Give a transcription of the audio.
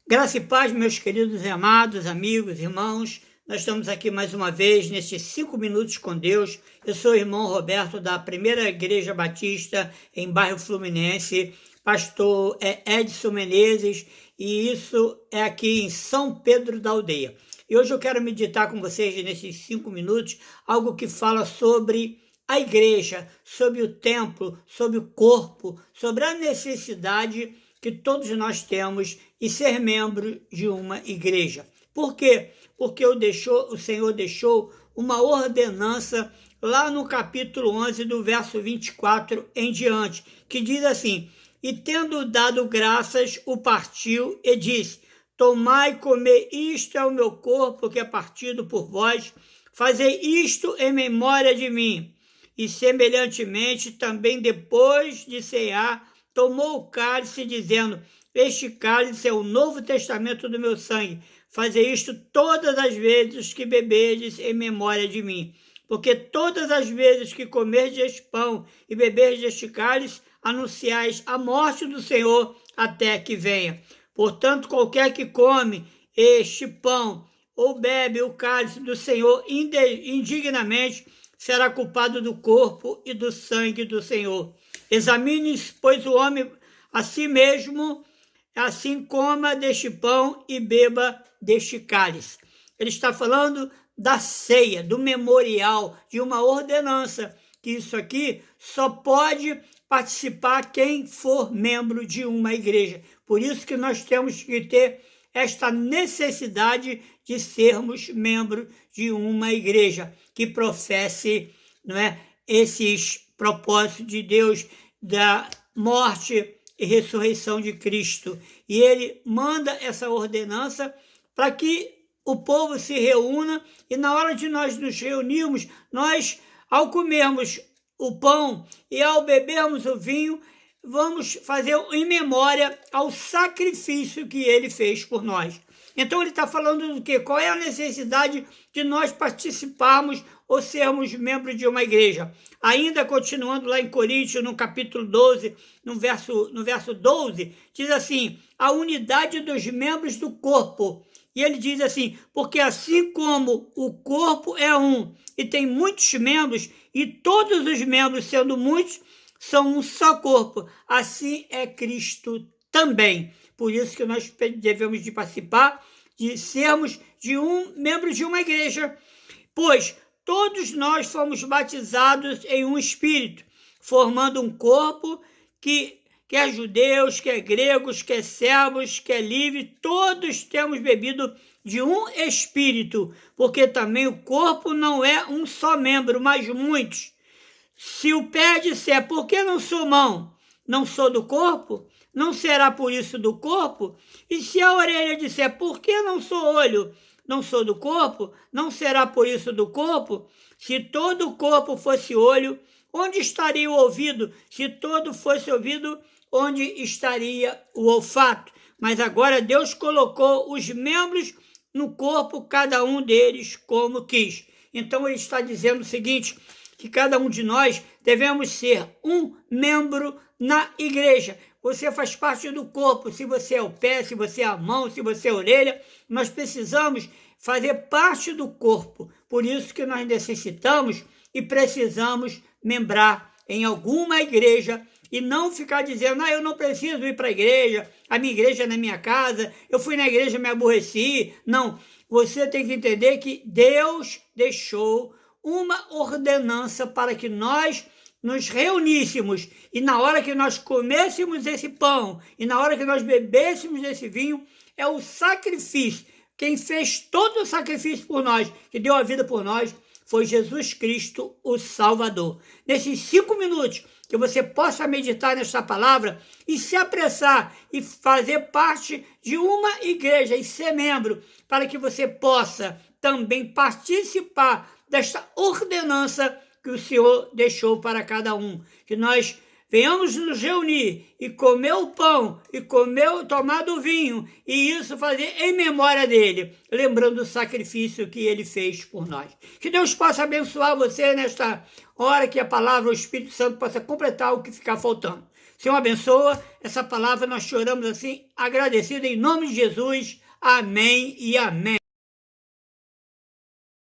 Graça e paz, meus queridos e amados, amigos, irmãos. Nós estamos aqui mais uma vez, nesses 5 minutos com Deus. Eu sou o irmão Roberto, da Primeira Igreja Batista, em bairro Fluminense. Pastor Edson Menezes, e isso é aqui em São Pedro da Aldeia. E hoje eu quero meditar com vocês, nesses 5 minutos, algo que fala sobre a igreja, sobre o templo, sobre o corpo, sobre a necessidade que todos nós temos de ser membro de uma igreja. Por quê? Porque o Senhor deixou uma ordenança lá no capítulo 11, do verso 24 em diante, que diz assim: e tendo dado graças, o partiu e disse: tomai e comei, isto é o meu corpo que é partido por vós, fazei isto em memória de mim. E semelhantemente também depois de cear, tomou o cálice, dizendo: este cálice é o novo testamento do meu sangue. Fazei isto todas as vezes que beberdes em memória de mim. Porque todas as vezes que comerdes este pão e beberdes este cálice, anunciais a morte do Senhor até que venha. Portanto, qualquer que come este pão ou bebe o cálice do Senhor indignamente, será culpado do corpo e do sangue do Senhor. Examine-se, pois, o homem a si mesmo, assim coma deste pão e beba deste cálice. Ele está falando da ceia, do memorial, de uma ordenança, que isso aqui só pode participar quem for membro de uma igreja. Por isso que nós temos que ter esta necessidade de sermos membros de uma igreja que professe, não é, esses propósitos de Deus, da morte e ressurreição de Cristo. E ele manda essa ordenança para que o povo se reúna, e na hora de nós nos reunirmos, nós, ao comermos o pão e ao bebermos o vinho, vamos fazer em memória ao sacrifício que ele fez por nós. Então ele está falando do quê? Qual é a necessidade de nós participarmos ou sermos membros de uma igreja? Ainda continuando lá em Coríntios, no capítulo 12, no verso 12, diz assim: a unidade dos membros do corpo. E ele diz assim: porque assim como o corpo é um e tem muitos membros, e todos os membros, sendo muitos, são um só corpo, assim é Cristo também. Por isso que nós devemos de participar, de sermos de um membro de uma igreja, pois todos nós fomos batizados em um espírito, formando um corpo que quer judeus, quer gregos, quer servos, quer livres, todos temos bebido de um espírito, porque também o corpo não é um só membro, mas muitos. Se o pé disser, por que não sou mão? Não sou do corpo? Não será por isso do corpo? E se a orelha disser, por que não sou olho? Não sou do corpo? Não será por isso do corpo? Se todo o corpo fosse olho, onde estaria o ouvido? Se todo fosse ouvido, onde estaria o olfato? Mas agora Deus colocou os membros no corpo, cada um deles como quis. Então ele está dizendo o seguinte, que cada um de nós devemos ser um membro na igreja. Você faz parte do corpo, se você é o pé, se você é a mão, se você é a orelha, nós precisamos fazer parte do corpo. Por isso que nós necessitamos e precisamos membrar em alguma igreja e não ficar dizendo, eu não preciso ir para a igreja, a minha igreja é na minha casa, eu fui na igreja e me aborreci. Não, você tem que entender que Deus deixou uma ordenança para que nós nos reuníssemos, e na hora que nós comêssemos esse pão, e na hora que nós bebêssemos desse vinho, é o sacrifício. Quem fez todo o sacrifício por nós, que deu a vida por nós, foi Jesus Cristo, o Salvador. Nesses 5 minutos, que você possa meditar nesta palavra e se apressar e fazer parte de uma igreja e ser membro, para que você possa também participar desta ordenança que o Senhor deixou para cada um. Que nós venhamos nos reunir e comer o pão e tomar do vinho, e isso fazer em memória dele, lembrando o sacrifício que ele fez por nós. Que Deus possa abençoar você nesta hora, que a palavra, o Espírito Santo possa completar o que ficar faltando. Senhor, abençoa essa palavra, nós choramos assim, agradecido em nome de Jesus. Amém e amém.